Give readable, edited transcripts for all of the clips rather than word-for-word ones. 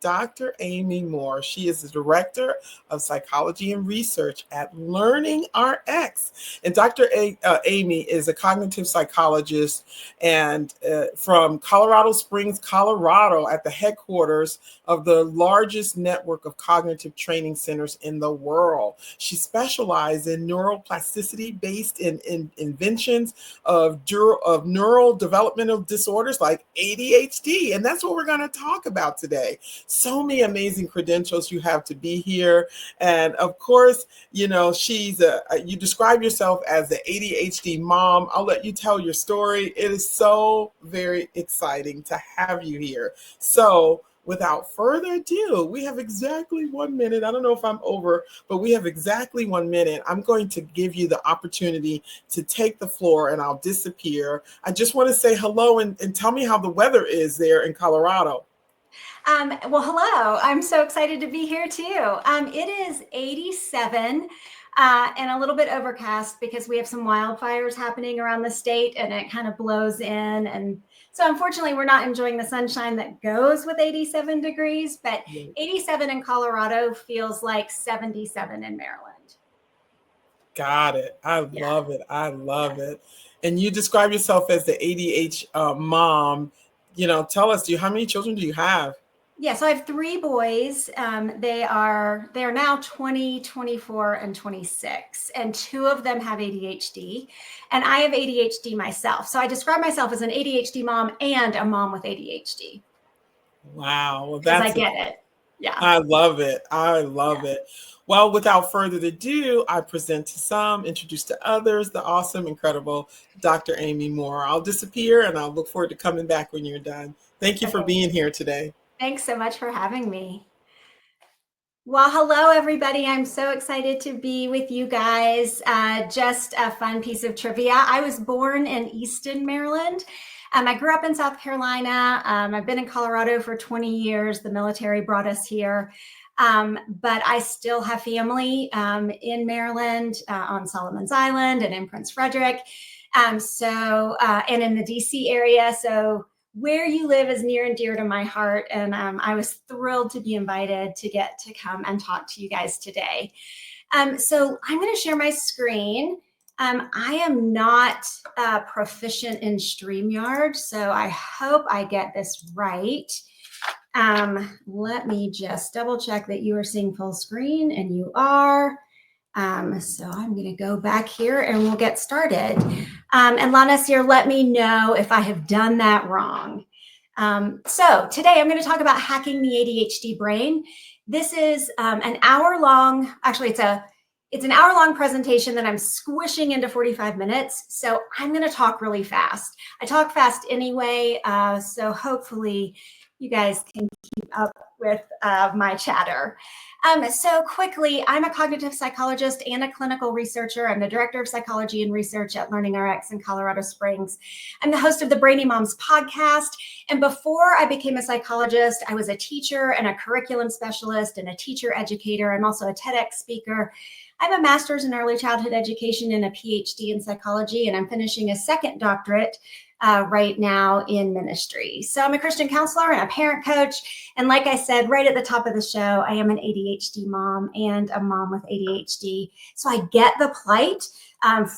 Dr. Amy Moore. She is the Director of Psychology and Research at Learning RX. And Amy is a cognitive psychologist and from Colorado Springs, Colorado, at the headquarters of the largest network of cognitive training centers in the world. She specializes in neuroplasticity based in inventions of neural developmental disorders like ADHD. And that's what we're going to talk about today. So many amazing credentials you have to be here. And of course, you know, you describe yourself as the ADHD mom. I'll let you tell your story. It is so very exciting to have you here. So without further ado, we have exactly 1 minute. I don't know if I'm over, but we have exactly 1 minute. I'm going to give you the opportunity to take the floor and I'll disappear. I just want to say hello and tell me how the weather is there in Colorado. Well, hello. I'm so excited to be here too. It is 87 and a little bit overcast because we have some wildfires happening around the state and it kind of blows in. And so unfortunately, we're not enjoying the sunshine that goes with 87 degrees, but 87 in Colorado feels like 77 in Maryland. Got it. I love it. I love it. And you describe yourself as the ADHD mom. You know, tell us, how many children do you have? Yeah, so I have 3 boys. They are now 20, 24, and 26, and 2 of them have ADHD, and I have ADHD myself. So I describe myself as an ADHD mom and a mom with ADHD. Wow, well, because I get it. Yeah, I love it. I love it. Well, without further ado, I present to some, introduce to others, the awesome, incredible Dr. Amy Moore. I'll disappear, and I'll look forward to coming back when you're done. Thank you for being here today. Thanks so much for having me. Well, hello, everybody. I'm so excited to be with you guys. Just a fun piece of trivia. I was born in Easton, Maryland. I grew up in South Carolina. I've been in Colorado for 20 years. The military brought us here. But I still have family in Maryland, on Solomon's Island and in Prince Frederick. And in the DC area. So where you live is near and dear to my heart. And I was thrilled to be invited to get to come and talk to you guys today. So I'm going to share my screen. I am not proficient in StreamYard, so I hope I get this right. Let me just double check that you are seeing full screen, and you are. So I'm going to go back here and we'll get started. And Lana here, let me know if I have done that wrong. So today I'm going to talk about hacking the ADHD brain. This is an hour-long, actually it's an hour-long presentation that I'm squishing into 45 minutes. So I'm going to talk really fast. I talk fast anyway, so hopefully you guys can keep up with my chatter. So quickly, I'm a cognitive psychologist and a clinical researcher. I'm the director of psychology and research at Learning RX in Colorado Springs. I'm the host of the Brainy Moms podcast. And before I became a psychologist, I was a teacher and a curriculum specialist and a teacher educator. I'm also a TEDx speaker. I have a master's in early childhood education and a PhD in psychology, and I'm finishing a second doctorate right now in ministry. So I'm a Christian counselor and a parent coach. And like I said, right at the top of the show, I am an ADHD mom and a mom with ADHD. So I get the plight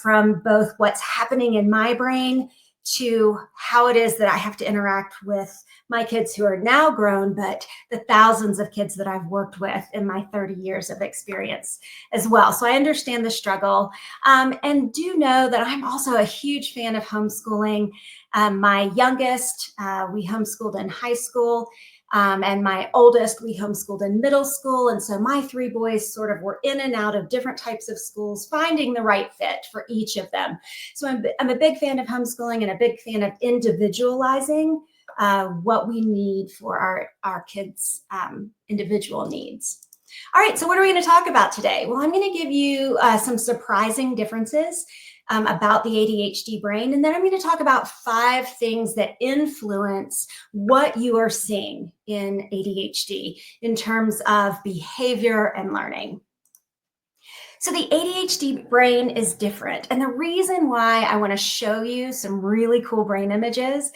from both what's happening in my brain to how it is that I have to interact with my kids who are now grown, but the thousands of kids that I've worked with in my 30 years of experience as well. So I understand the struggle and do know that I'm also a huge fan of homeschooling. My youngest, we homeschooled in high school. And my oldest, we homeschooled in middle school. And so my 3 boys sort of were in and out of different types of schools, finding the right fit for each of them. So I'm a big fan of homeschooling and a big fan of individualizing what we need for our kids' individual needs. All right, so what are we going to talk about today? Well, I'm going to give you some surprising differences about the ADHD brain, and then I'm going to talk about 5 things that influence what you are seeing in ADHD in terms of behavior and learning. So the ADHD brain is different. And the reason why I want to show you some really cool brain images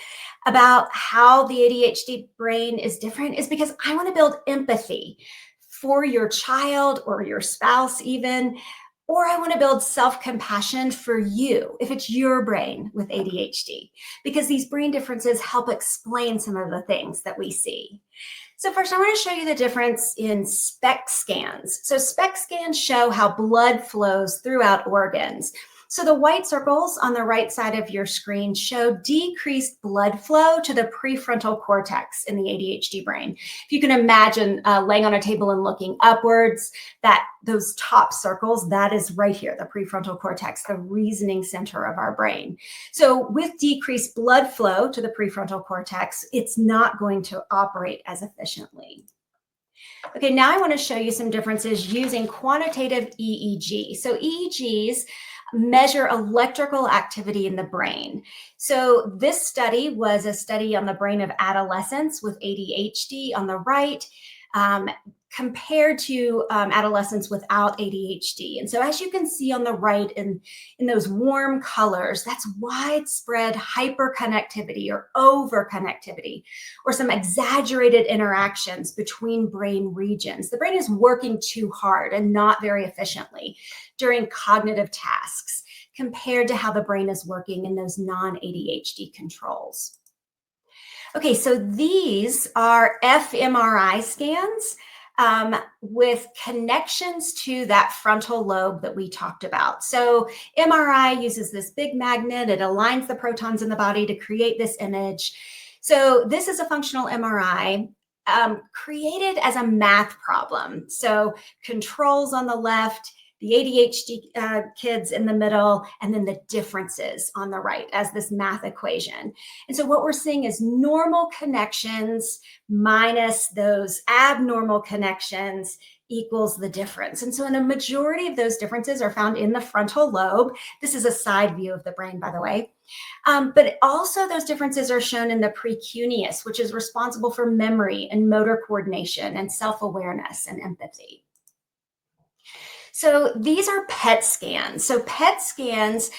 about how the ADHD brain is different is because I want to build empathy for your child or your spouse even, or I want to build self-compassion for you if it's your brain with ADHD, because these brain differences help explain some of the things that we see. So first, I want to show you the difference in SPECT scans. So SPECT scans show how blood flows throughout organs. So the white circles on the right side of your screen show decreased blood flow to the prefrontal cortex in the ADHD brain. If you can imagine laying on a table and looking upwards, those top circles, that is right here, the prefrontal cortex, the reasoning center of our brain. So with decreased blood flow to the prefrontal cortex, it's not going to operate as efficiently. Okay, now I want to show you some differences using quantitative EEG. So EEGs measure electrical activity in the brain. So this study was a study on the brain of adolescents with ADHD on the right, compared to adolescents without ADHD. And so as you can see on the right in those warm colors, that's widespread hyperconnectivity or overconnectivity, or some exaggerated interactions between brain regions. The brain is working too hard and not very efficiently during cognitive tasks compared to how the brain is working in those non-ADHD controls. Okay, so these are fMRI scans with connections to that frontal lobe that we talked about. So MRI uses this big magnet. It aligns the protons in the body to create this image. So this is a functional MRI created as a math problem. So controls on the left, the ADHD kids in the middle, and then the differences on the right as this math equation. And so what we're seeing is normal connections minus those abnormal connections equals the difference. And so in a majority of those differences are found in the frontal lobe. This is a side view of the brain, by the way. But also those differences are shown in the precuneus, which is responsible for memory and motor coordination and self-awareness and empathy. So these are PET scans. So PET scans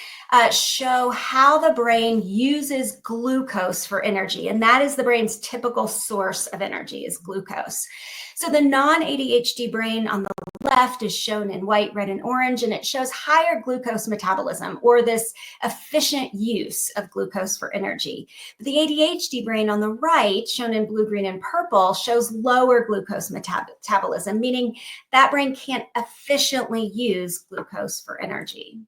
show how the brain uses glucose for energy, and that is the brain's typical source of energy is glucose. So the non-ADHD brain on the left is shown in white, red, and orange, and it shows higher glucose metabolism, or this efficient use of glucose for energy. But the ADHD brain on the right, shown in blue, green, and purple, shows lower glucose metabolism, meaning that brain can't efficiently use glucose for energy.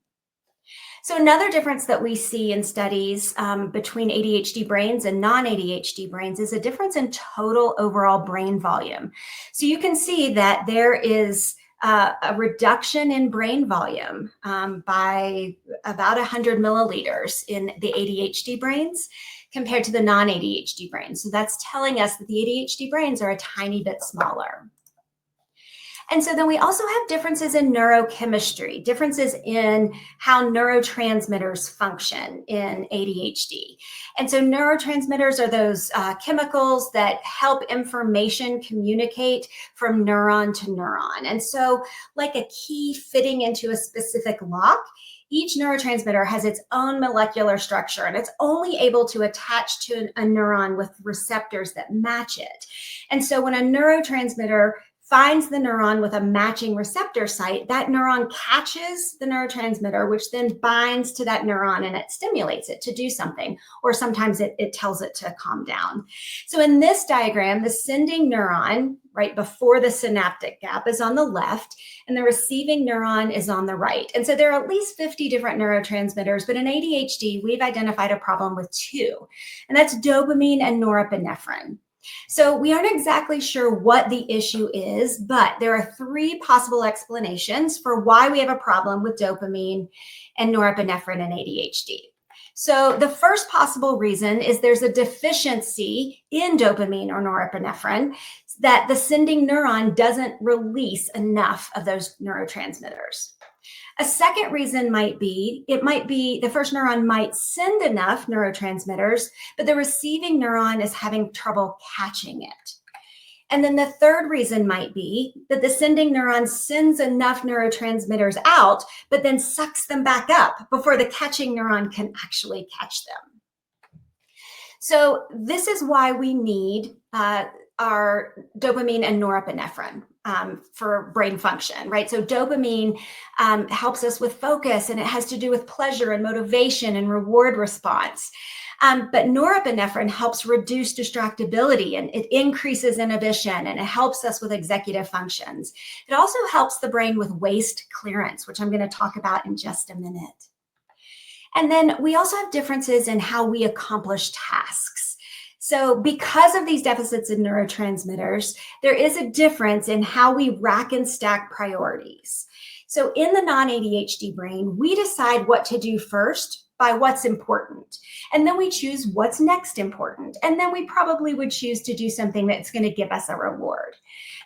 So another difference that we see in studies between ADHD brains and non-ADHD brains is a difference in total overall brain volume. So you can see that there is a reduction in brain volume by about 100 milliliters in the ADHD brains compared to the non-ADHD brains. So that's telling us that the ADHD brains are a tiny bit smaller. And so then we also have differences in neurochemistry, differences in how neurotransmitters function in ADHD. And so neurotransmitters are those chemicals that help information communicate from neuron to neuron. And so like a key fitting into a specific lock, each neurotransmitter has its own molecular structure, and it's only able to attach to a neuron with receptors that match it. And so when a neurotransmitter finds the neuron with a matching receptor site, that neuron catches the neurotransmitter, which then binds to that neuron and it stimulates it to do something, or sometimes it tells it to calm down. So in this diagram, the sending neuron right before the synaptic gap is on the left, and the receiving neuron is on the right. And so there are at least 50 different neurotransmitters, but in ADHD, we've identified a problem with 2, and that's dopamine and norepinephrine. So we aren't exactly sure what the issue is, but there are 3 possible explanations for why we have a problem with dopamine and norepinephrine in ADHD. So the first possible reason is there's a deficiency in dopamine or norepinephrine, that the sending neuron doesn't release enough of those neurotransmitters. A second reason might be the first neuron might send enough neurotransmitters, but the receiving neuron is having trouble catching it. And then the third reason might be that the sending neuron sends enough neurotransmitters out, but then sucks them back up before the catching neuron can actually catch them. So this is why we need our dopamine and norepinephrine for brain function, right? So dopamine helps us with focus, and it has to do with pleasure and motivation and reward response. But norepinephrine helps reduce distractibility, and it increases inhibition, and it helps us with executive functions. It also helps the brain with waste clearance, which I'm going to talk about in just a minute. And then we also have differences in how we accomplish tasks. So because of these deficits in neurotransmitters, there is a difference in how we rack and stack priorities. So in the non-ADHD brain, we decide what to do first by what's important. And then we choose what's next important. And then we probably would choose to do something that's going to give us a reward.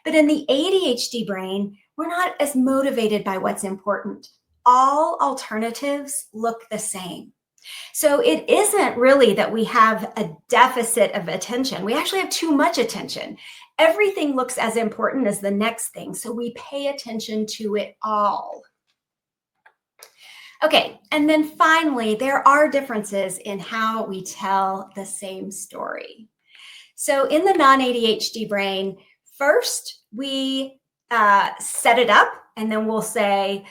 But in the ADHD brain, we're not as motivated by what's important. All alternatives look the same. So it isn't really that we have a deficit of attention. We actually have too much attention. Everything looks as important as the next thing, so we pay attention to it all. Okay, and then finally, there are differences in how we tell the same story. So in the non-ADHD brain, first we set it up, and then we'll say,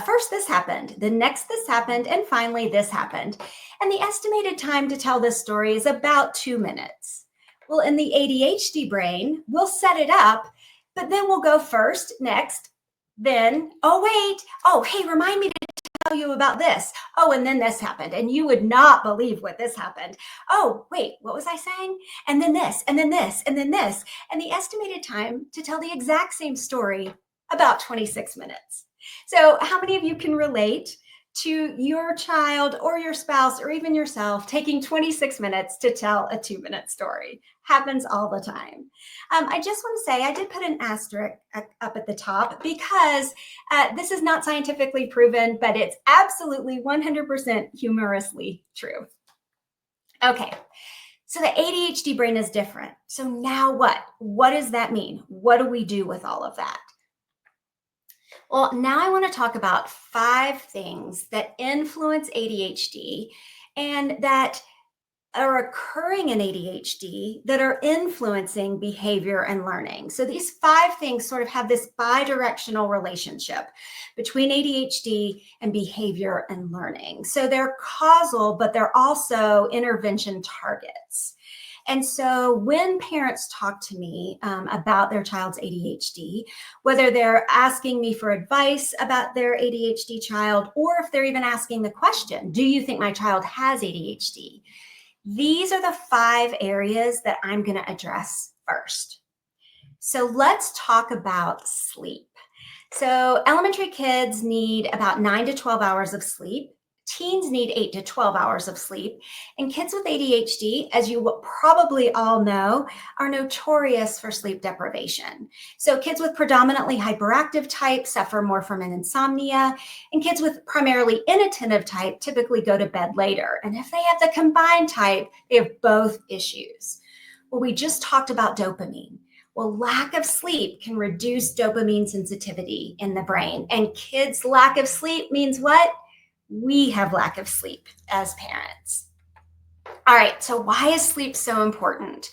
first this happened, then next this happened, and finally this happened. And the estimated time to tell this story is about 2 minutes. Well, in the ADHD brain, we'll set it up, but then we'll go first, next, then, oh, wait, oh, hey, remind me to tell you about this. Oh, and then this happened, and you would not believe what this happened. Oh, wait, what was I saying? And then this, and then this, and then this. And the estimated time to tell the exact same story, about 26 minutes. So how many of you can relate to your child or your spouse or even yourself taking 26 minutes to tell a 2-minute story? Happens all the time. I just want to say I did put an asterisk up at the top because this is not scientifically proven, but it's absolutely 100% humorously true. Okay, so the ADHD brain is different. So now what? What does that mean? What do we do with all of that? Well, now I want to talk about 5 things that influence ADHD and that are occurring in ADHD that are influencing behavior and learning. So these 5 things sort of have this bidirectional relationship between ADHD and behavior and learning. So they're causal, but they're also intervention targets. And so when parents talk to me about their child's ADHD, whether they're asking me for advice about their ADHD child, or if they're even asking the question, do you think my child has ADHD? These are the 5 areas that I'm going to address first. So let's talk about sleep. So elementary kids need about 9 to 12 hours of sleep. Teens need 8 to 12 hours of sleep. And kids with ADHD, as you probably all know, are notorious for sleep deprivation. So kids with predominantly hyperactive type suffer more from an insomnia, and kids with primarily inattentive type typically go to bed later. And if they have the combined type, they have both issues. Well, we just talked about dopamine. Well, lack of sleep can reduce dopamine sensitivity in the brain. And kids' lack of sleep means what? We have lack of sleep as parents. All right, so why is sleep so important?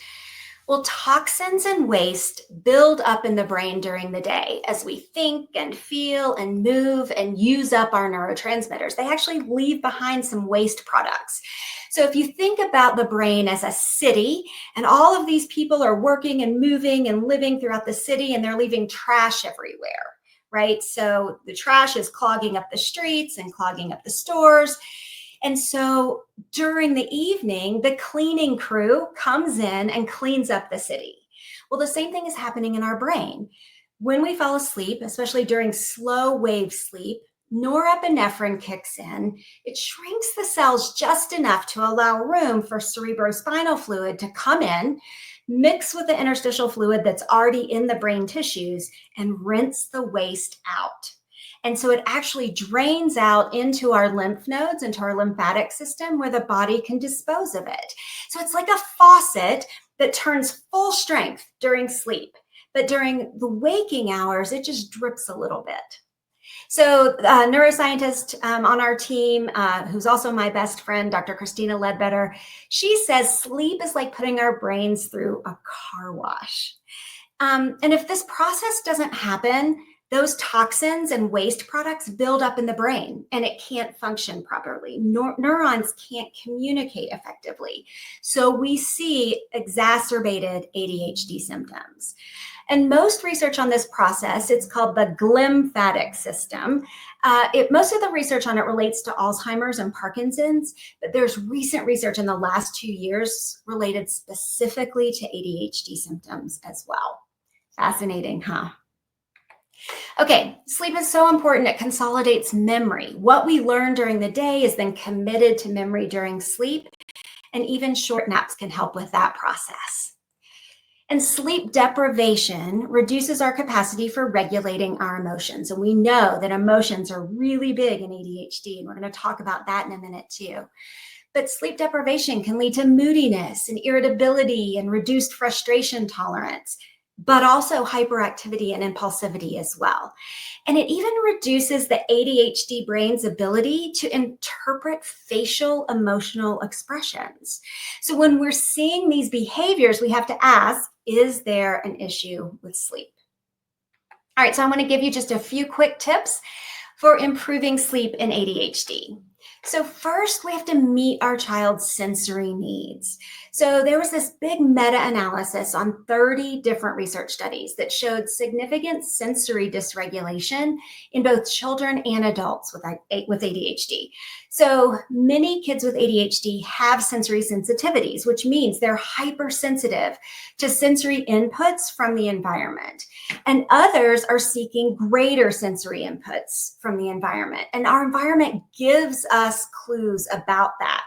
Well, toxins and waste build up in the brain during the day as we think and feel and move and use up our neurotransmitters. They actually leave behind some waste products. So if you think about the brain as a city, and all of these people are working and moving and living throughout the city, and they're leaving trash everywhere. Right? So the trash is clogging up the streets and clogging up the stores. And so during the evening, the cleaning crew comes in and cleans up the city. Well, the same thing is happening in our brain. When we fall asleep, especially during slow wave sleep, norepinephrine kicks in. It shrinks the cells just enough to allow room for cerebrospinal fluid to come in, mix with the interstitial fluid that's already in the brain tissues, and rinse the waste out. And so it actually drains out into our lymph nodes, into our lymphatic system, where the body can dispose of it. So it's like a faucet that turns full strength during sleep. but during the waking hours, it just drips a little bit. So a neuroscientist on our team, who's also my best friend, Dr. Christina Ledbetter, she says sleep is like putting our brains through a car wash. And if this process doesn't happen, those toxins and waste products build up in the brain and it can't function properly. Neurons can't communicate effectively. So we see exacerbated ADHD symptoms. And most research on this process, it's called the glymphatic system. Most of the research on it relates to Alzheimer's and Parkinson's, but there's recent research in the last 2 years related specifically to ADHD symptoms as well. Fascinating, huh? Okay, sleep is so important, it consolidates memory. What we learn during the day is then committed to memory during sleep, and even short naps can help with that process. And sleep deprivation reduces our capacity for regulating our emotions. And we know that emotions are really big in ADHD, and we're going to talk about that in a minute too. But sleep deprivation can lead to moodiness and irritability and reduced frustration tolerance, but also hyperactivity and impulsivity as well. And it even reduces the ADHD brain's ability to interpret facial emotional expressions. So when we're seeing these behaviors, we have to ask, is there an issue with sleep? All right, so I want to give you just a few quick tips for improving sleep in ADHD. So first, we have to meet our child's sensory needs. So there was this big meta-analysis on 30 different research studies that showed significant sensory dysregulation in both children and adults with ADHD. So many kids with ADHD have sensory sensitivities, which means they're hypersensitive to sensory inputs from the environment. And others are seeking greater sensory inputs from the environment. And our environment gives us clues about that.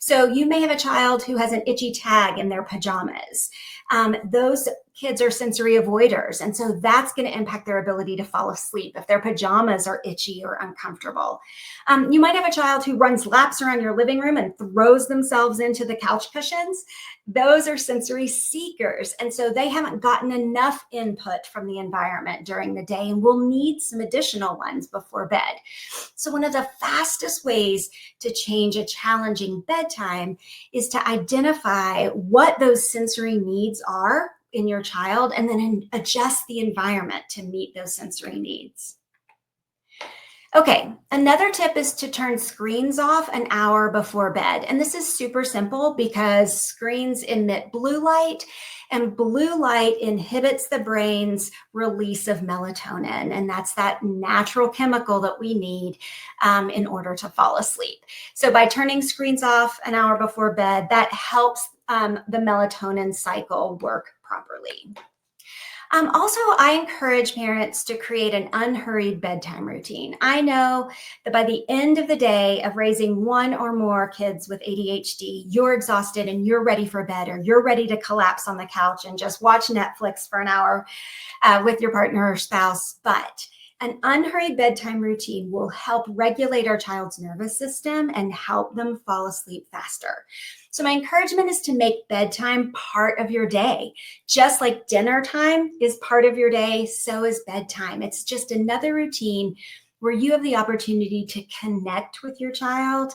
So you may have a child who has an itchy tag in their pajamas. Those kids are sensory avoiders. And so that's going to impact their ability to fall asleep if their pajamas are itchy or uncomfortable. You might have a child who runs laps around your living room and throws themselves into the couch cushions. Those are sensory seekers. And so they haven't gotten enough input from the environment during the day and will need some additional ones before bed. So one of the fastest ways to change a challenging bedtime is to identify what those sensory needs are in your child and then adjust the environment to meet those sensory needs. Okay, another tip is to turn screens off an hour before bed. And this is super simple because screens emit blue light, and blue light inhibits the brain's release of melatonin. And that's that natural chemical that we need in order to fall asleep. So by turning screens off an hour before bed, that helps the melatonin cycle work properly. Also, I encourage parents to create an unhurried bedtime routine. I know that by the end of the day of raising one or more kids with ADHD, you're exhausted and you're ready for bed, or you're ready to collapse on the couch and just watch Netflix for an hour with your partner or spouse. But an unhurried bedtime routine will help regulate our child's nervous system and help them fall asleep faster. So my encouragement is to make bedtime part of your day. Just like dinner time is part of your day, so is bedtime. It's just another routine where you have the opportunity to connect with your child,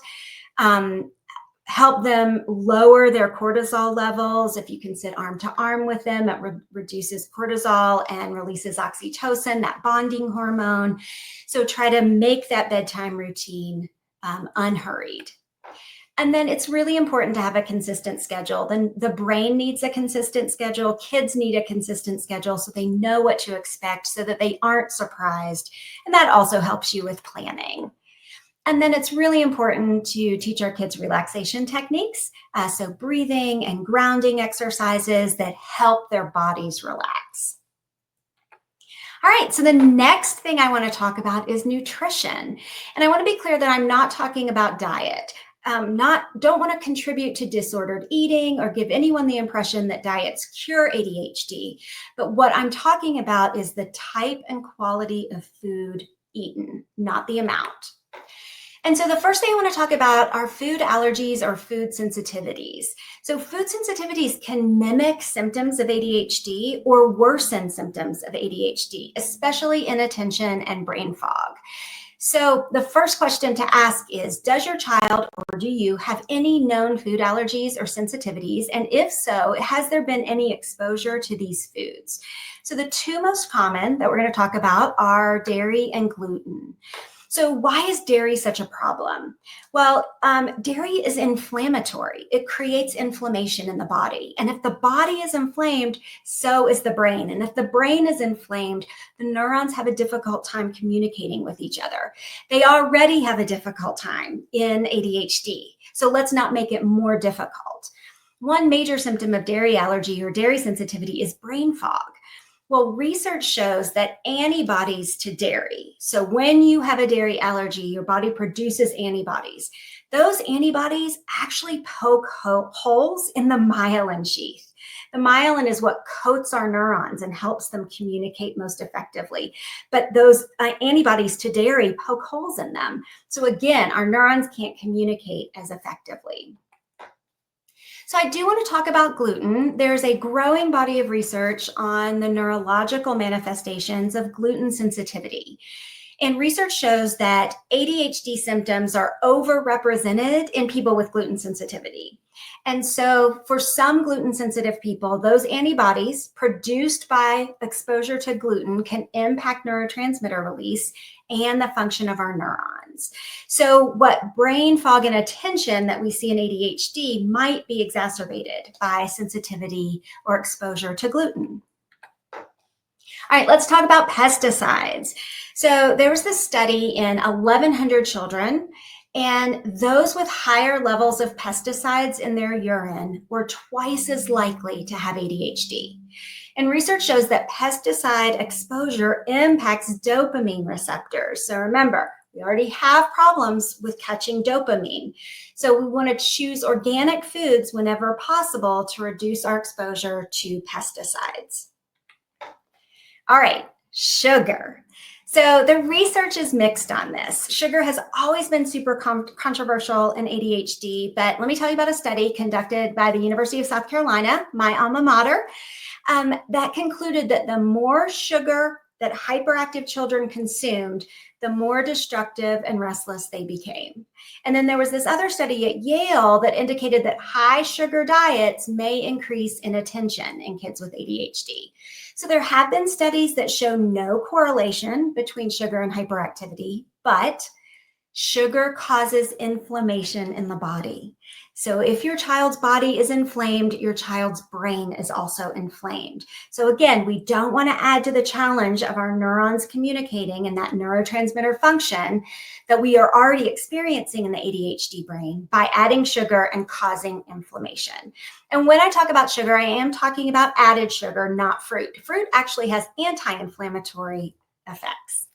help them lower their cortisol levels. If you can sit arm to arm with them, it reduces cortisol and releases oxytocin, that bonding hormone. So try to make that bedtime routine unhurried. And then it's really important to have a consistent schedule. Then the brain needs a consistent schedule. Kids need a consistent schedule so they know what to expect so that they aren't surprised. And that also helps you with planning. And then it's really important to teach our kids relaxation techniques. So breathing and grounding exercises that help their bodies relax. All right, so the next thing I want to talk about is nutrition. And I want to be clear that I'm not talking about diet. Don't want to contribute to disordered eating or give anyone the impression that diets cure ADHD. But what I'm talking about is the type and quality of food eaten, not the amount. And so the first thing I want to talk about are food allergies or food sensitivities. So food sensitivities can mimic symptoms of ADHD or worsen symptoms of ADHD, especially inattention and brain fog. So the first question to ask is, does your child or do you have any known food allergies or sensitivities? And if so, has there been any exposure to these foods? So the two most common that we're going to talk about are dairy and gluten. So why is dairy such a problem? Well, dairy is inflammatory. It creates inflammation in the body. And if the body is inflamed, so is the brain. And if the brain is inflamed, the neurons have a difficult time communicating with each other. They already have a difficult time in ADHD. So let's not make it more difficult. One major symptom of dairy allergy or dairy sensitivity is brain fog. Well, research shows that antibodies to dairy, so when you have a dairy allergy, your body produces antibodies. Those antibodies actually poke holes in the myelin sheath. The myelin is what coats our neurons and helps them communicate most effectively. But those antibodies to dairy poke holes in them. So again, our neurons can't communicate as effectively. So I do want to talk about gluten. There's a growing body of research on the neurological manifestations of gluten sensitivity. And research shows that ADHD symptoms are overrepresented in people with gluten sensitivity. And so for some gluten sensitive people, those antibodies produced by exposure to gluten can impact neurotransmitter release and the function of our neurons. So what brain fog and attention that we see in ADHD might be exacerbated by sensitivity or exposure to gluten. All right, let's talk about pesticides. So there was this study in 1,100 children, and those with higher levels of pesticides in their urine were twice as likely to have ADHD. And research shows that pesticide exposure impacts dopamine receptors. So remember, we already have problems with catching dopamine. So we want to choose organic foods whenever possible to reduce our exposure to pesticides. All right, sugar. So the research is mixed on this. Sugar has always been super controversial in ADHD, but let me tell you about a study conducted by the University of South Carolina, my alma mater, that concluded that the more sugar that hyperactive children consumed, the more destructive and restless they became. And then there was this other study at Yale that indicated that high sugar diets may increase inattention in kids with ADHD. So there have been studies that show no correlation between sugar and hyperactivity, but sugar causes inflammation in the body. So if your child's body is inflamed, your child's brain is also inflamed. So again, we don't want to add to the challenge of our neurons communicating and that neurotransmitter function that we are already experiencing in the ADHD brain by adding sugar and causing inflammation. And when I talk about sugar, I am talking about added sugar, not fruit. Fruit actually has anti-inflammatory effects.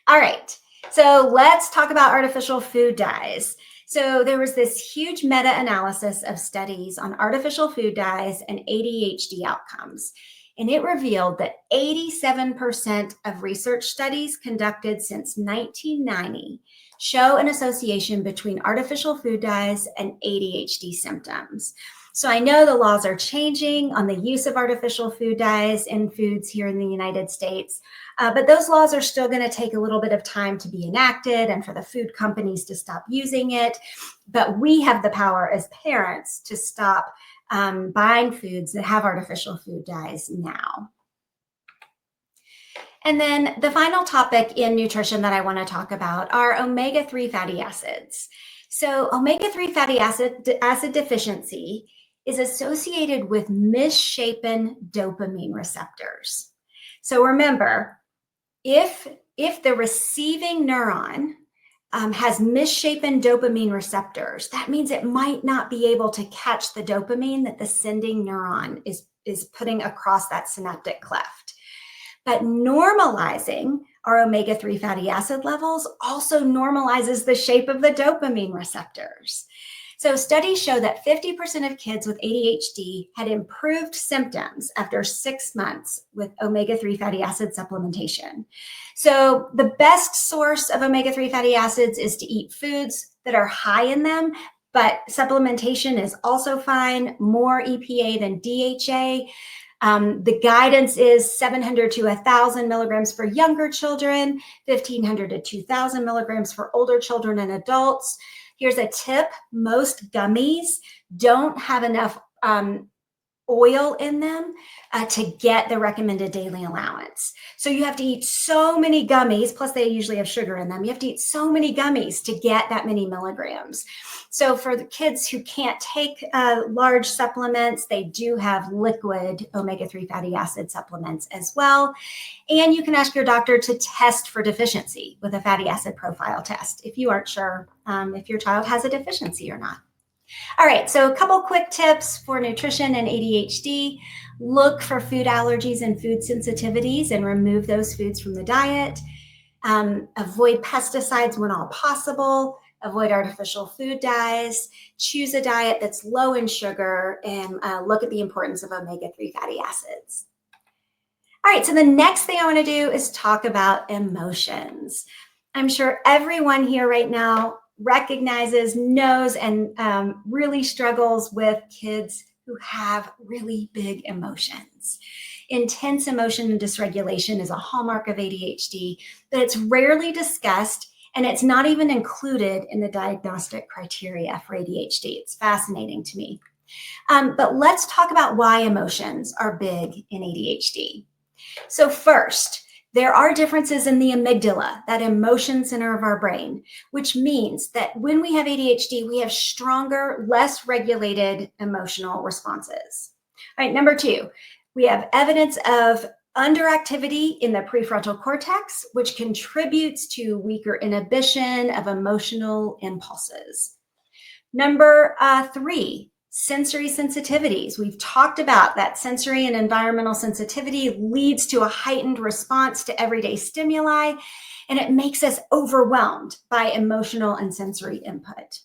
All right, so let's talk about artificial food dyes. So there was this huge meta-analysis of studies on artificial food dyes and ADHD outcomes. And it revealed that 87% of research studies conducted since 1990 show an association between artificial food dyes and ADHD symptoms. So I know the laws are changing on the use of artificial food dyes in foods here in the United States, but those laws are still going to take a little bit of time to be enacted and for the food companies to stop using it. But we have the power as parents to stop buying foods that have artificial food dyes now. And then the final topic in nutrition that I want to talk about are omega-3 fatty acids. So omega-3 fatty acid deficiency is associated with misshapen dopamine receptors. So remember, if the receiving neuron has misshapen dopamine receptors, that means it might not be able to catch the dopamine that the sending neuron is putting across that synaptic cleft. But normalizing our omega-3 fatty acid levels also normalizes the shape of the dopamine receptors. So studies show that 50% of kids with ADHD had improved symptoms after 6 months with omega-3 fatty acid supplementation. So the best source of omega-3 fatty acids is to eat foods that are high in them, but supplementation is also fine, more EPA than DHA. The guidance is 700 to 1,000 milligrams for younger children, 1,500 to 2,000 milligrams for older children and adults. Here's a tip. Most gummies don't have enough oil in them to get the recommended daily allowance. So you have to eat so many gummies, plus they usually have sugar in them. You have to eat so many gummies to get that many milligrams. So for the kids who can't take large supplements, they do have liquid omega-3 fatty acid supplements as well. And you can ask your doctor to test for deficiency with a fatty acid profile test if you aren't sure if your child has a deficiency or not. All right, so a couple quick tips for nutrition and ADHD. Look for food allergies and food sensitivities and remove those foods from the diet. Avoid pesticides when all possible. Avoid artificial food dyes. Choose a diet that's low in sugar, and look at the importance of omega-3 fatty acids. All right, so the next thing I want to do is talk about emotions. I'm sure everyone here right now recognizes, knows, and really struggles with kids who have really big emotions. Intense emotion and dysregulation is a hallmark of ADHD, but it's rarely discussed, and it's not even included in the diagnostic criteria for ADHD. It's fascinating to me. But let's talk about why emotions are big in ADHD. So first, there are differences in the amygdala, that emotion center of our brain, which means that when we have ADHD, we have stronger, less regulated emotional responses. All right, number 2, we have evidence of underactivity in the prefrontal cortex, which contributes to weaker inhibition of emotional impulses. Number 3, sensory sensitivities. We've talked about that sensory and environmental sensitivity leads to a heightened response to everyday stimuli, and it makes us overwhelmed by emotional and sensory input.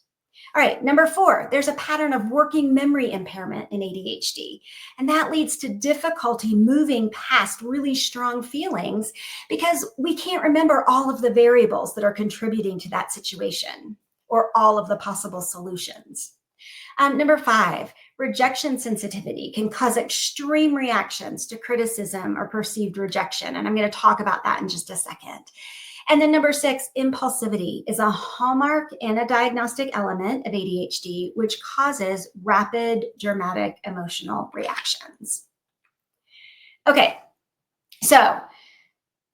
All right, number 4, there's a pattern of working memory impairment in ADHD, and that leads to difficulty moving past really strong feelings because we can't remember all of the variables that are contributing to that situation or all of the possible solutions. Number 5, rejection sensitivity can cause extreme reactions to criticism or perceived rejection. And I'm going to talk about that in just a second. And then number 6, impulsivity is a hallmark and a diagnostic element of ADHD, which causes rapid, dramatic emotional reactions. Okay, so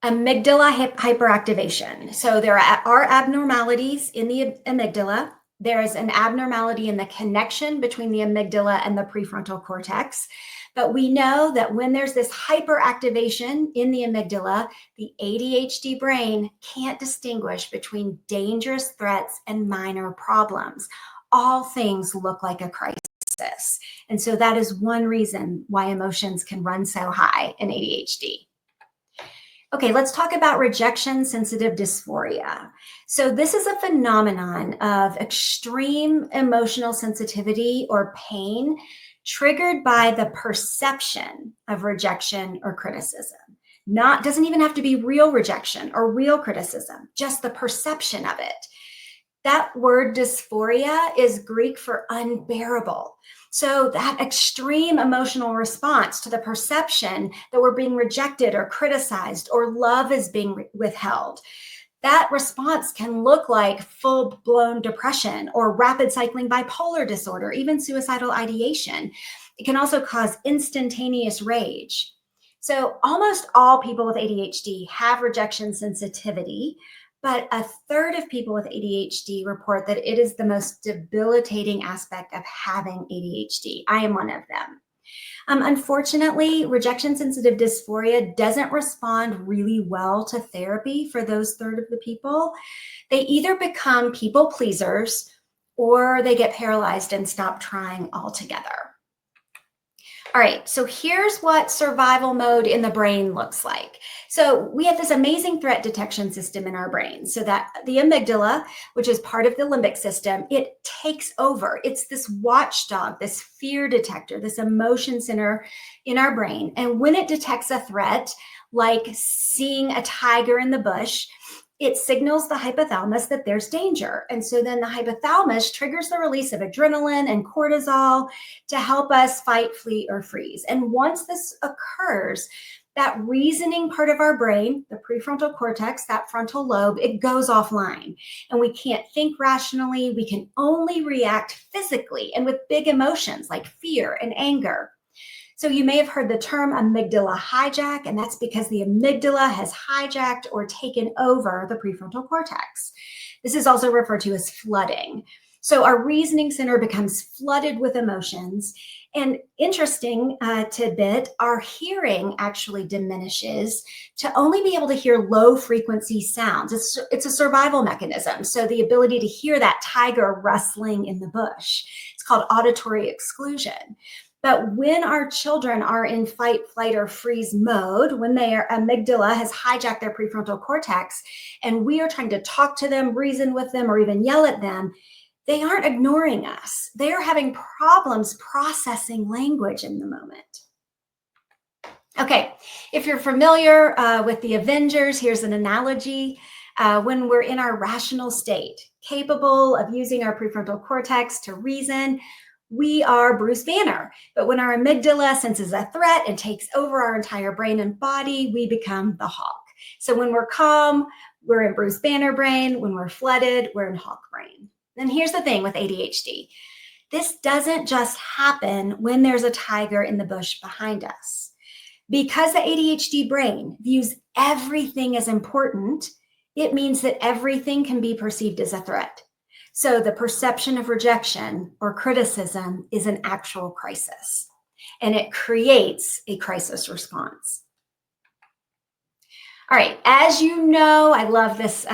amygdala hyperactivation. So there are abnormalities in the amygdala. There is an abnormality in the connection between the amygdala and the prefrontal cortex. But we know that when there's this hyperactivation in the amygdala, the ADHD brain can't distinguish between dangerous threats and minor problems. All things look like a crisis. And so that is one reason why emotions can run so high in ADHD. Okay, let's talk about rejection-sensitive dysphoria. So this is a phenomenon of extreme emotional sensitivity or pain triggered by the perception of rejection or criticism. Doesn't even have to be real rejection or real criticism, just the perception of it. That word dysphoria is Greek for unbearable. So that extreme emotional response to the perception that we're being rejected or criticized or love is being withheld, that response can look like full-blown depression or rapid cycling bipolar disorder, even suicidal ideation. It can also cause instantaneous rage. So almost all people with ADHD have rejection sensitivity, but a third of people with ADHD report that it is the most debilitating aspect of having ADHD. I am one of them. Unfortunately, rejection-sensitive dysphoria doesn't respond really well to therapy for those third of the people. They either become people pleasers or they get paralyzed and stop trying altogether. All right, so here's what survival mode in the brain looks like. So we have this amazing threat detection system in our brain, so that the amygdala, which is part of the limbic system, it takes over. It's this watchdog, this fear detector, this emotion center in our brain. And when it detects a threat, like seeing a tiger in the bush, it signals the hypothalamus that there's danger. And so then the hypothalamus triggers the release of adrenaline and cortisol to help us fight, flee, or freeze. And once this occurs, that reasoning part of our brain, the prefrontal cortex, that frontal lobe, it goes offline. And we can't think rationally. We can only react physically and with big emotions like fear and anger. So you may have heard the term amygdala hijack, and that's because the amygdala has hijacked or taken over the prefrontal cortex. This is also referred to as flooding. So our reasoning center becomes flooded with emotions. And interesting tidbit, our hearing actually diminishes to only be able to hear low frequency sounds. It's a survival mechanism. So the ability to hear that tiger rustling in the bush, it's called auditory exclusion. But when our children are in fight, flight, or freeze mode, when their amygdala has hijacked their prefrontal cortex, and we are trying to talk to them, reason with them, or even yell at them, they aren't ignoring us. They are having problems processing language in the moment. Okay, if you're familiar with the Avengers, here's an analogy. When we're in our rational state, capable of using our prefrontal cortex to reason, we are Bruce Banner. But when our amygdala senses a threat and takes over our entire brain and body, we become the Hawk. So when we're calm, we're in Bruce Banner brain. When we're flooded, we're in Hawk brain. And here's the thing with ADHD. This doesn't just happen when there's a tiger in the bush behind us. Because the ADHD brain views everything as important, it means that everything can be perceived as a threat. So the perception of rejection or criticism is an actual crisis, and it creates a crisis response. All right, as you know, I love this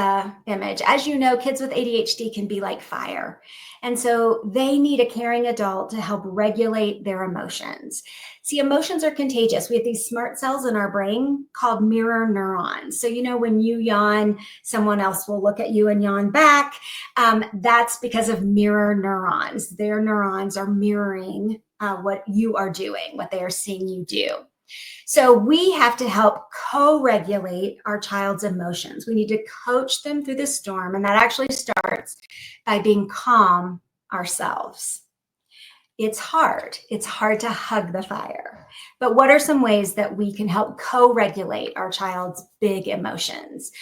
image. As you know, kids with ADHD can be like fire. And so they need a caring adult to help regulate their emotions. See, emotions are contagious. We have these smart cells in our brain called mirror neurons. So, you know, when you yawn, someone else will look at you and yawn back. That's because of mirror neurons. Their neurons are mirroring what you are doing, what they are seeing you do. So we have to help co-regulate our child's emotions. We need to coach them through the storm, and that actually starts by being calm ourselves. It's hard. It's hard to hug the fire. But what are some ways that we can help co-regulate our child's big emotions?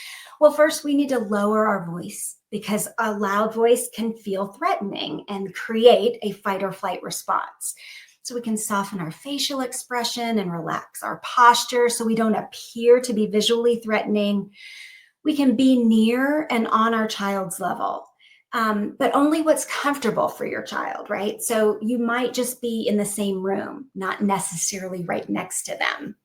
Well, first, we need to lower our voice because a loud voice can feel threatening and create a fight or flight response. So we can soften our facial expression and relax our posture so we don't appear to be visually threatening. We can be near and on our child's level, but only what's comfortable for your child, right? So you might just be in the same room, not necessarily right next to them.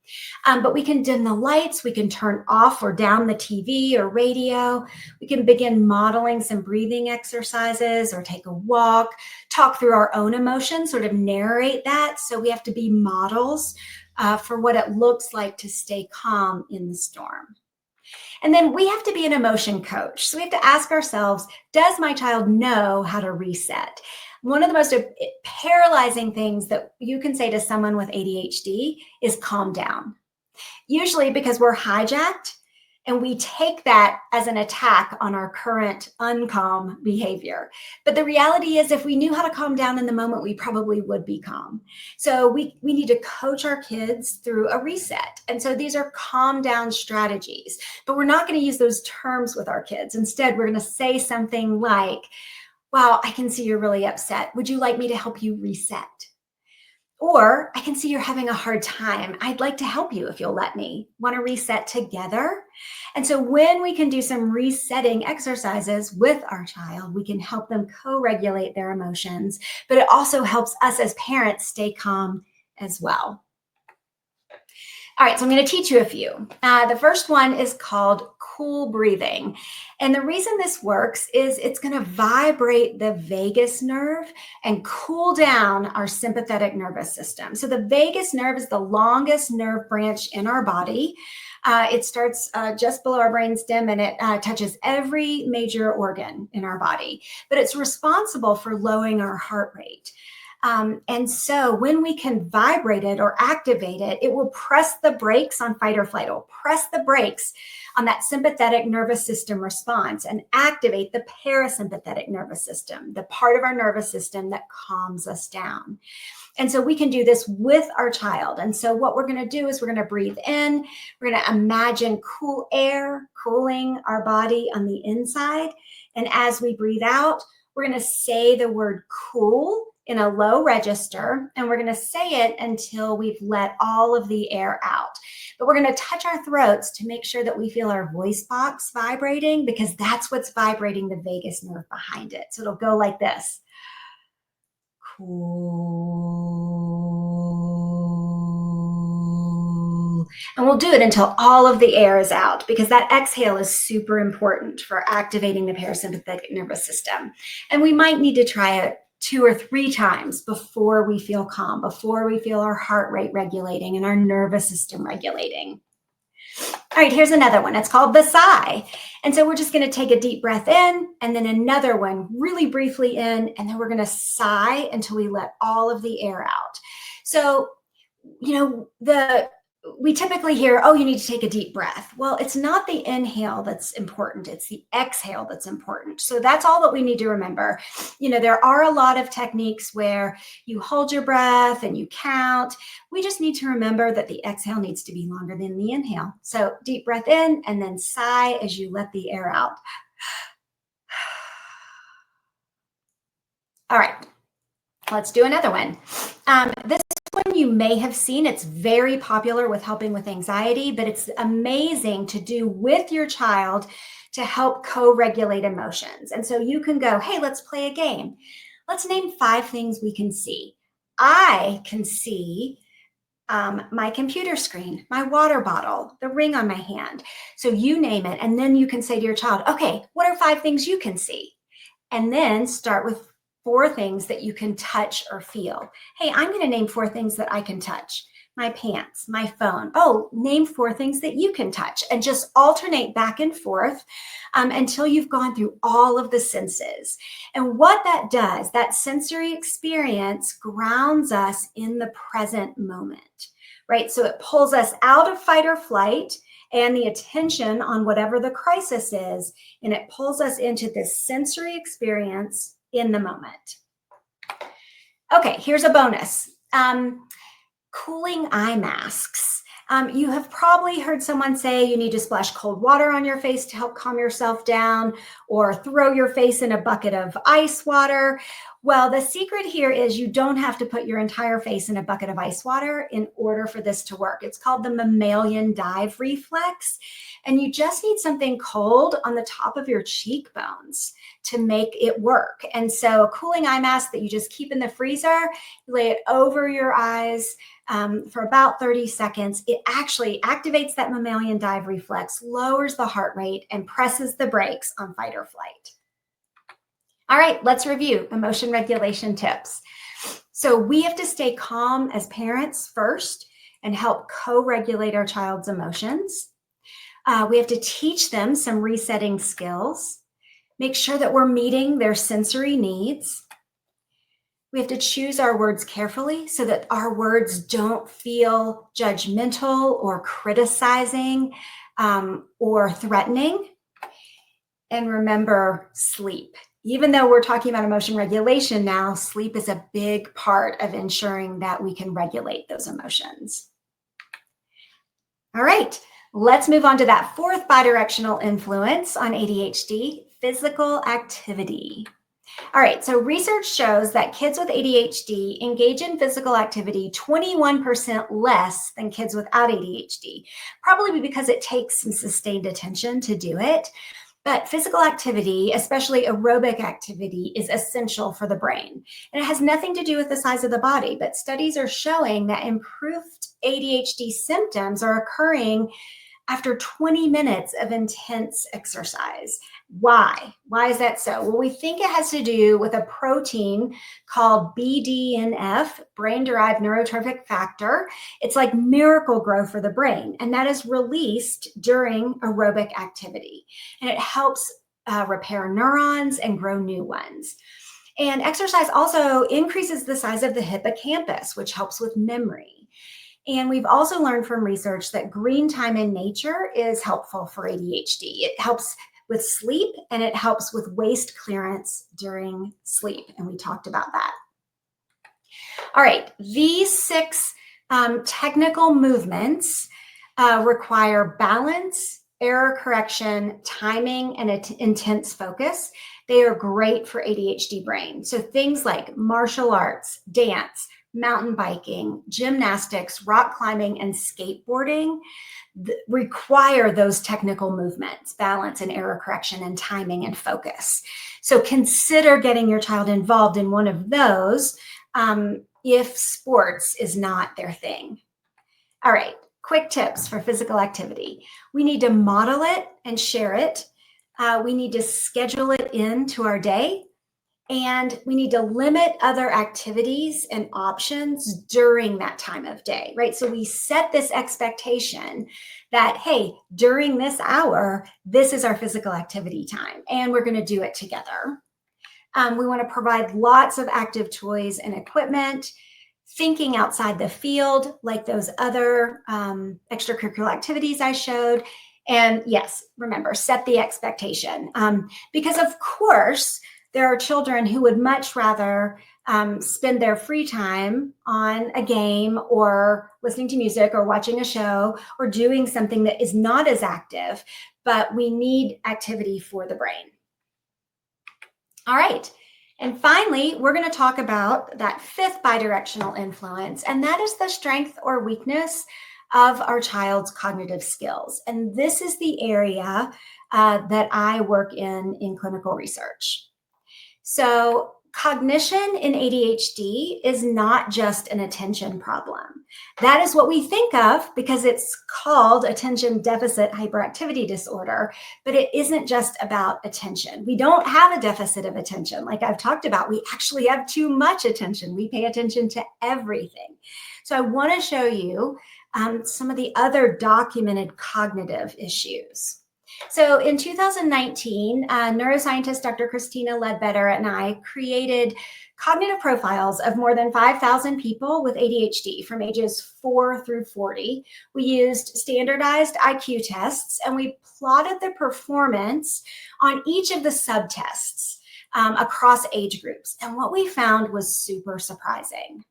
But we can dim the lights, we can turn off or down the TV or radio. We can begin modeling some breathing exercises or take a walk, talk through our own emotions, sort of narrate that. So we have to be models for what it looks like to stay calm in the storm. And then we have to be an emotion coach. So we have to ask ourselves, does my child know how to reset? One of the most paralyzing things that you can say to someone with ADHD is calm down. Usually because we're hijacked and we take that as an attack on our current uncalm behavior. But the reality is if we knew how to calm down in the moment, we probably would be calm. So we need to coach our kids through a reset. And so these are calm down strategies, but we're not going to use those terms with our kids. Instead, we're going to say something like, wow, I can see you're really upset. Would you like me to help you reset? Or I can see you're having a hard time. I'd like to help you if you'll let me. Want to reset together? And so when we can do some resetting exercises with our child, we can help them co-regulate their emotions, but it also helps us as parents stay calm as well. All right, so I'm going to teach you a few. The first one is called cool breathing. And the reason this works is it's going to vibrate the vagus nerve and cool down our sympathetic nervous system. So the vagus nerve is the longest nerve branch in our body. It starts just below our brainstem, and it touches every major organ in our body, but it's responsible for lowering our heart rate. And so when we can vibrate it or activate it, it will press the brakes on fight or flight. It will press the brakes on that sympathetic nervous system response and activate the parasympathetic nervous system, the part of our nervous system that calms us down. And so we can do this with our child. And so what we're going to do is we're going to breathe in. We're going to imagine cool air cooling our body on the inside. And as we breathe out, we're going to say the word cool in a low register, and we're going to say it until we've let all of the air out. But we're going to touch our throats to make sure that we feel our voice box vibrating, because that's what's vibrating the vagus nerve behind it. So it'll go like this. Cool. And we'll do it until all of the air is out, because that exhale is super important for activating the parasympathetic nervous system. And we might need to try it 2 or 3 times before we feel calm, before we feel our heart rate regulating and our nervous system regulating. All right, here's another one. It's called the sigh. And so we're just going to take a deep breath in, and then another one really briefly in, and then we're going to sigh until we let all of the air out. So, we typically hear, oh, you need to take a deep breath. Well, it's not the inhale that's important. It's the exhale that's important. So that's all that we need to remember. There are a lot of techniques where you hold your breath and you count. We just need to remember that the exhale needs to be longer than the inhale. So deep breath in and then sigh as you let the air out. All right, let's do another one. This one you may have seen. It's very popular with helping with anxiety, but it's amazing to do with your child to help co-regulate emotions. And so you can go, hey, let's play a game. Let's name 5 things we can see. I can see my computer screen, my water bottle, the ring on my hand. So you name it, and then you can say to your child, okay, what are 5 things you can see? And then start with 4 things that you can touch or feel. Hey, I'm going to name 4 things that I can touch. My pants, my phone. Oh, name 4 things that you can touch, and just alternate back and forth until you've gone through all of the senses. And what that does, that sensory experience grounds us in the present moment, right? So it pulls us out of fight or flight and the attention on whatever the crisis is, and it pulls us into this sensory experience in the moment. Okay, here's a bonus. Cooling eye masks. You have probably heard someone say you need to splash cold water on your face to help calm yourself down, or throw your face in a bucket of ice water. Well, the secret here is you don't have to put your entire face in a bucket of ice water in order for this to work. It's called the mammalian dive reflex. And you just need something cold on the top of your cheekbones to make it work. And so a cooling eye mask that you just keep in the freezer, you lay it over your eyes for about 30 seconds. It actually activates that mammalian dive reflex, lowers the heart rate, and presses the brakes on fight or flight. All right, let's review emotion regulation tips. So we have to stay calm as parents first and help co-regulate our child's emotions. We have to teach them some resetting skills, make sure that we're meeting their sensory needs. We have to choose our words carefully so that our words don't feel judgmental or criticizing or threatening. And remember, sleep. Even though we're talking about emotion regulation now, sleep is a big part of ensuring that we can regulate those emotions. All right, let's move on to that 4th bidirectional influence on ADHD, physical activity. All right, so research shows that kids with ADHD engage in physical activity 21% less than kids without ADHD, probably because it takes some sustained attention to do it. But physical activity, especially aerobic activity, is essential for the brain. And it has nothing to do with the size of the body, but studies are showing that improved ADHD symptoms are occurring after 20 minutes of intense exercise. Why? Why is that so? Well, we think it has to do with a protein called BDNF, brain-derived neurotrophic factor. It's like miracle grow for the brain, and that is released during aerobic activity. And it helps repair neurons and grow new ones. And exercise also increases the size of the hippocampus, which helps with memory. And we've also learned from research that green time in nature is helpful for ADHD. It helps with sleep and it helps with waste clearance during sleep. And we talked about that. All right, these 6 technical movements require balance, error correction, timing, and intense focus. They are great for ADHD brain. So things like martial arts, dance, mountain biking, gymnastics, rock climbing, and skateboarding require those technical movements, balance and error correction and timing and focus. So consider getting your child involved in one of those if sports is not their thing. All right, quick tips for physical activity. We need to model it and share it. We need to schedule it into our day. And we need to limit other activities and options during that time of day, right? So we set this expectation that, hey, during this hour, this is our physical activity time, and we're going to do it together. We want to provide lots of active toys and equipment, thinking outside the field, like those other extracurricular activities I showed. And yes, remember, set the expectation. Because of course, there are children who would much rather spend their free time on a game or listening to music or watching a show or doing something that is not as active, but we need activity for the brain. All right. And finally, we're going to talk about that 5th bidirectional influence, and that is the strength or weakness of our child's cognitive skills. And this is the area that I work in clinical research. So cognition in ADHD is not just an attention problem. That is what we think of because it's called attention deficit hyperactivity disorder, but it isn't just about attention. We don't have a deficit of attention. Like I've talked about, we actually have too much attention. We pay attention to everything. So I want to show you some of the other documented cognitive issues. So in 2019, neuroscientist Dr. Christina Ledbetter and I created cognitive profiles of more than 5,000 people with ADHD from ages 4 through 40. We used standardized IQ tests and we plotted the performance on each of the subtests across age groups. And what we found was super surprising.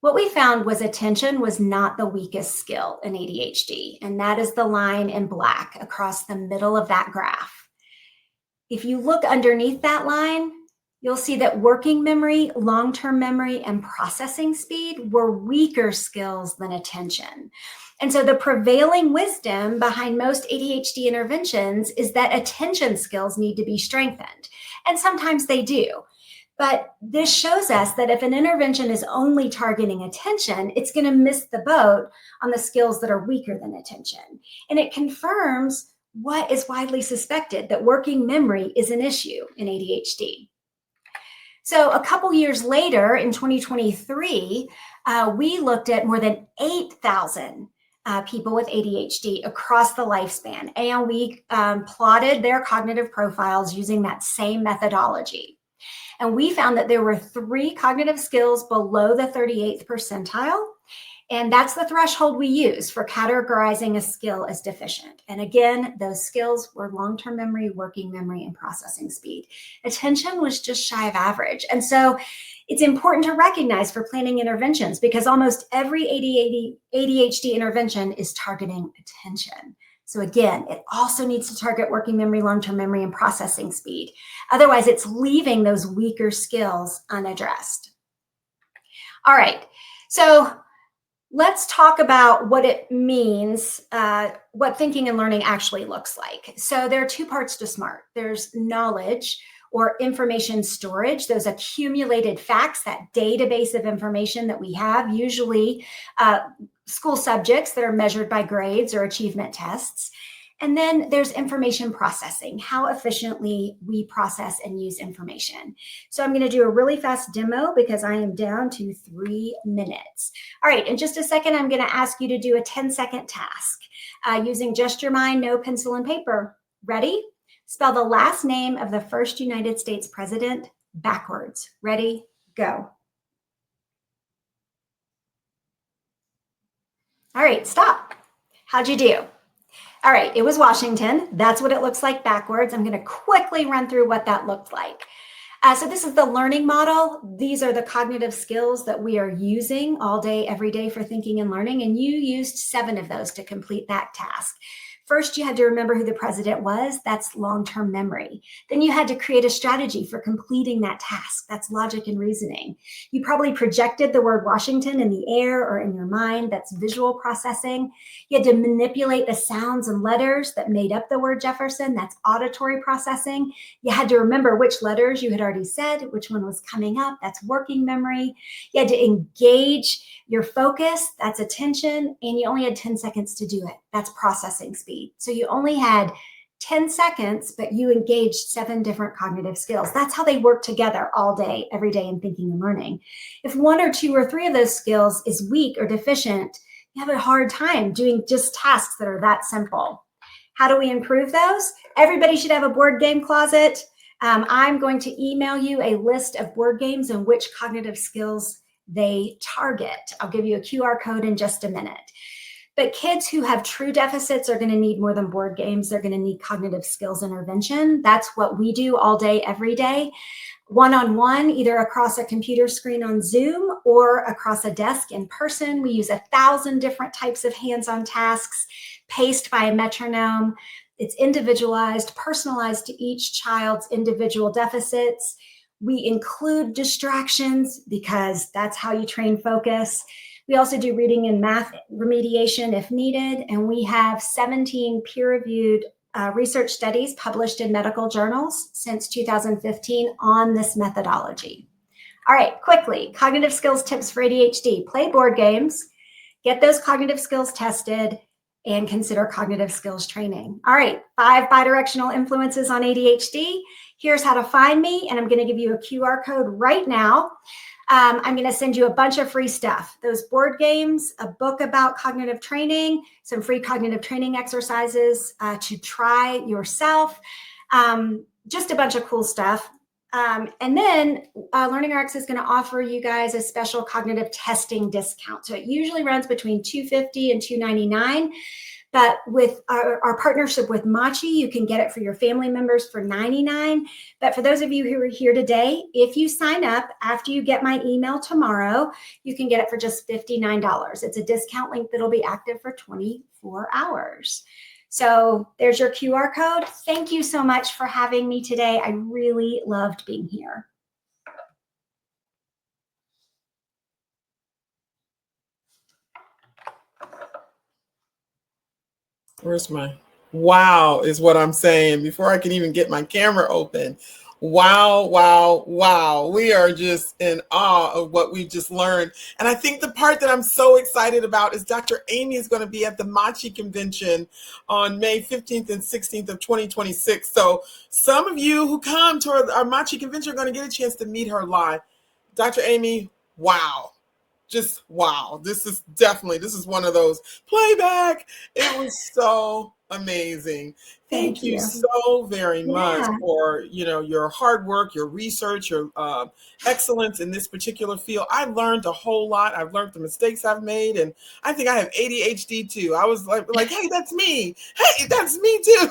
What we found was attention was not the weakest skill in ADHD, and that is the line in black across the middle of that graph. If you look underneath that line, you'll see that working memory, long-term memory, and processing speed were weaker skills than attention. And so the prevailing wisdom behind most ADHD interventions is that attention skills need to be strengthened, and sometimes they do. But this shows us that if an intervention is only targeting attention, it's going to miss the boat on the skills that are weaker than attention. And it confirms what is widely suspected, that working memory is an issue in ADHD. So a couple years later, in 2023, we looked at more than 8,000 people with ADHD across the lifespan, and we plotted their cognitive profiles using that same methodology. And we found that there were 3 cognitive skills below the 38th percentile. And that's the threshold we use for categorizing a skill as deficient. And again, those skills were long-term memory, working memory, and processing speed. Attention was just shy of average. And so it's important to recognize for planning interventions because almost every ADHD intervention is targeting attention. So again, it also needs to target working memory, long-term memory, and processing speed. Otherwise, it's leaving those weaker skills unaddressed. All right, so let's talk about what it means, what thinking and learning actually looks like. So there are 2 parts to SMART. There's knowledge, or information storage, those accumulated facts, that database of information that we have, usually school subjects that are measured by grades or achievement tests. And then there's information processing, how efficiently we process and use information. So I'm going to do a really fast demo because I am down to 3 minutes. All right, in just a second, I'm going to ask you to do a 10-second task using just your mind, no pencil and paper. Ready? Spell the last name of the first United States president backwards. Ready? Go. All right, stop. How'd you do? All right, it was Washington. That's what it looks like backwards. I'm going to quickly run through what that looked like. So this is the learning model. These are the cognitive skills that we are using all day, every day for thinking and learning. And you used 7 of those to complete that task. First, you had to remember who the president was. That's long-term memory. Then you had to create a strategy for completing that task. That's logic and reasoning. You probably projected the word Washington in the air or in your mind. That's visual processing. You had to manipulate the sounds and letters that made up the word Jefferson. That's auditory processing. You had to remember which letters you had already said, which one was coming up. That's working memory. You had to engage your focus. That's attention. And you only had 10 seconds to do it. That's processing speed. So you only had 10 seconds, but you engaged 7 different cognitive skills. That's how they work together all day, every day in thinking and learning. If 1 or 2 or 3 of those skills is weak or deficient, you have a hard time doing just tasks that are that simple. How do we improve those? Everybody should have a board game closet. I'm going to email you a list of board games and which cognitive skills they target. I'll give you a QR code in just a minute. But kids who have true deficits are going to need more than board games. They're going to need cognitive skills intervention. That's what we do all day, every day. One-on-one, either across a computer screen on Zoom or across a desk in person. We use 1,000 different types of hands-on tasks, paced by a metronome. It's individualized, personalized to each child's individual deficits. We include distractions because that's how you train focus. We also do reading and math remediation if needed, and we have 17 peer-reviewed research studies published in medical journals since 2015 on this methodology. All right, quickly, cognitive skills tips for ADHD. Play board games, get those cognitive skills tested, and consider cognitive skills training. All right, 5 bidirectional influences on ADHD. Here's how to find me, and I'm going to give you a QR code right now. I'm going to send you a bunch of free stuff. Those board games, a book about cognitive training, some free cognitive training exercises to try yourself, just a bunch of cool stuff. And then LearningRx is going to offer you guys a special cognitive testing discount. So it usually runs between $250 and $299. But with our partnership with MACHE, you can get it for your family members for $99. But for those of you who are here today, if you sign up after you get my email tomorrow, you can get it for just $59. It's a discount link that'll be active for 24 hours. So there's your QR code. Thank you so much for having me today. I really loved being here. Where's my wow is what I'm saying before I can even get my camera open. Wow, wow, wow. We are just in awe of what we just learned. And I think the part that I'm so excited about is Dr. Amy is going to be at the MACHE convention on May 15th and 16th of 2026. So some of you who come to our MACHE convention are going to get a chance to meet her live. Dr. Amy, wow. Just wow. This is one of those playback. It was so amazing. Thank you so very much for your hard work, your research, your excellence in this particular field. I learned a whole lot. I've learned the mistakes I've made, and I think I have ADHD too. I was like, hey, that's me. Hey, that's me too.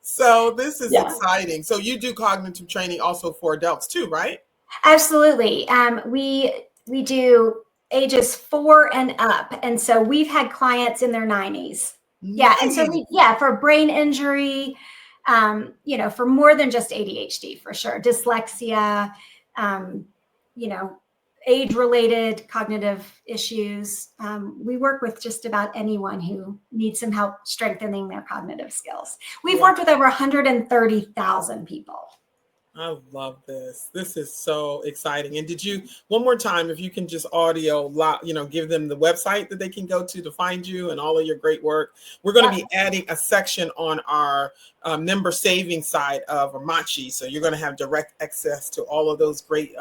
So this is exciting. So you do cognitive training also for adults too, right? Absolutely. We do ages 4 and up. And so we've had clients in their 90s. Yeah. And so for brain injury, for more than just ADHD, for sure. Dyslexia, age-related cognitive issues. We work with just about anyone who needs some help strengthening their cognitive skills. We've worked with over 130,000 people. I love this. This is so exciting. And did you, one more time, if you can just audio, give them the website that they can go to find you and all of your great work. We're going to be adding a section on our member savings side of MACHE. So you're going to have direct access to all of those great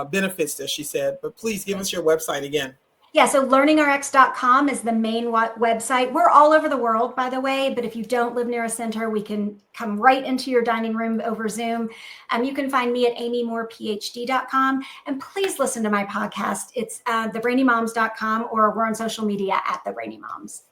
benefits that she said. But please give us your website again. Yeah, so learningrx.com is the main website. We're all over the world, by the way, but if you don't live near a center, we can come right into your dining room over Zoom. You can find me at amymorephd.com. And please listen to my podcast. It's thebrainymoms.com, or we're on social media at The Brainy Moms.